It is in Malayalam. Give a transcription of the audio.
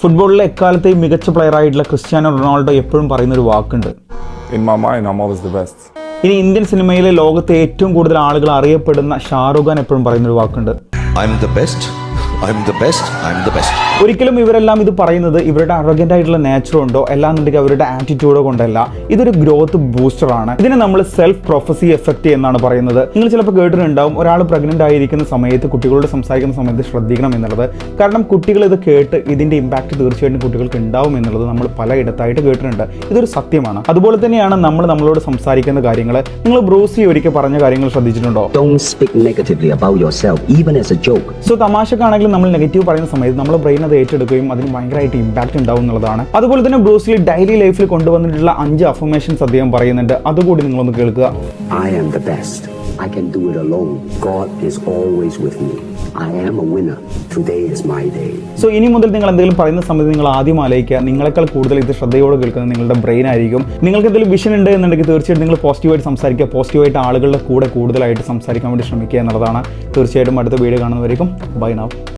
ഫുട്ബോളിലെ എക്കാലത്തെയും മികച്ച പ്ലെയറായിട്ടുള്ള ക്രിസ്ത്യാനോ റൊണാൾഡോ എപ്പോഴും പറയുന്നൊരു വാക്കുണ്ട്, In my mind, I'm always the best. ഇനി ഇന്ത്യൻ സിനിമയിലെ ലോകത്തെ ഏറ്റവും കൂടുതൽ ആളുകൾ അറിയപ്പെടുന്ന ഷാറുഖ് ഖാൻ എപ്പോഴും പറയുന്നൊരു വാക്കുണ്ട്, I'm the best. I'm the best. I'm the best. ഒരിക്കലും ഇവരെല്ലാം ഇത് പറയുന്നത് ഇവരുടെ അറഗൻ്റ് ആയിട്ടുള്ള നേച്ചർ കൊണ്ടോ അല്ലാന്നുണ്ടെങ്കിൽ അവരുടെ ആറ്റിറ്റ്യൂഡോ കൊണ്ടല്ല. ഇതൊരു ഗ്രോത്ത് ബൂസ്റ്റർ ആണ്. ഇതിനെ നമ്മൾ സെൽഫ് പ്രൊഫസി എഫക്റ്റ് എന്നാണ് പറയുന്നത്. നിങ്ങൾ ചിലപ്പോൾ കേട്ടിട്ടുണ്ടാവും, ഒരാൾ പ്രഗ്നന്റ് ആയിരിക്കുന്ന സമയത്ത് കുട്ടികളോട് സംസാരിക്കുന്ന സമയത്ത് ശ്രദ്ധിക്കണം എന്നുള്ളത്. കാരണം കുട്ടികൾ ഇത് കേട്ട് ഇതിന്റെ ഇമ്പാക്ട് തീർച്ചയായിട്ടും കുട്ടികൾക്ക് ഉണ്ടാവും എന്നുള്ളത് നമ്മൾ പലയിടത്തായിട്ട് കേട്ടിട്ടുണ്ട്. ഇതൊരു സത്യമാണ്. അതുപോലെ തന്നെയാണ് നമ്മളോട് സംസാരിക്കുന്ന കാര്യങ്ങൾ. നിങ്ങൾ ബ്രൂസ് ലീ ഒരിക്കൽ പറഞ്ഞ കാര്യങ്ങൾ ശ്രദ്ധിച്ചിട്ടുണ്ടോ? Don't speak negatively about yourself, even as a joke. So തമാശക്കാണെങ്കിലും നമ്മൾ നെഗറ്റീവ് പറയുന്ന സമയത്ത് നമ്മുടെ ബ്രെയിൻ അത് ഏറ്റെടുക്കുകയും അതിന് ഭയങ്കരമായിട്ട് ഇമ്പാക്ട് ഉണ്ടാവും എന്നുള്ളതാണ്. അതുപോലെ തന്നെ ബ്രൂസ് ലീ ഡെയിലി ലൈഫിൽ കൊണ്ടുവന്നിട്ടുള്ള 5 അഫർമേഷൻസ് അദ്ദേഹം പറയുന്നുണ്ട്. അതുകൂടി നിങ്ങളൊന്ന് കേൾക്കുക. I am the best. I can do it alone. God is always with me. I am a winner. Today is my day. So ഇനി മുതൽ നിങ്ങൾ എന്തെങ്കിലും പറയുന്ന സമയത്ത് നിങ്ങൾ ആദ്യം ആലോചിക്കുക, നിങ്ങളെക്കാൾ കൂടുതൽ ഇത് ശ്രദ്ധയോടെ കേൾക്കുന്നത് നിങ്ങളുടെ ബ്രെയിൻ ആയിരിക്കും. നിങ്ങൾക്ക് എന്തെങ്കിലും വിഷൻ ഉണ്ട് എന്നുണ്ടെങ്കിൽ തീർച്ചയായിട്ടും നിങ്ങൾ പോസിറ്റീവായിട്ട് സംസാരിക്കുക, പോസിറ്റീവായിട്ട് ആളുകളുടെ കൂടെ കൂടുതലായിട്ട് സംസാരിക്കാൻ വേണ്ടി ശ്രമിക്കുക എന്നുള്ളതാണ്. തീർച്ചയായിട്ടും അടുത്ത വീഡിയോ കാണുന്നവരേക്കും ബൈ നൗ.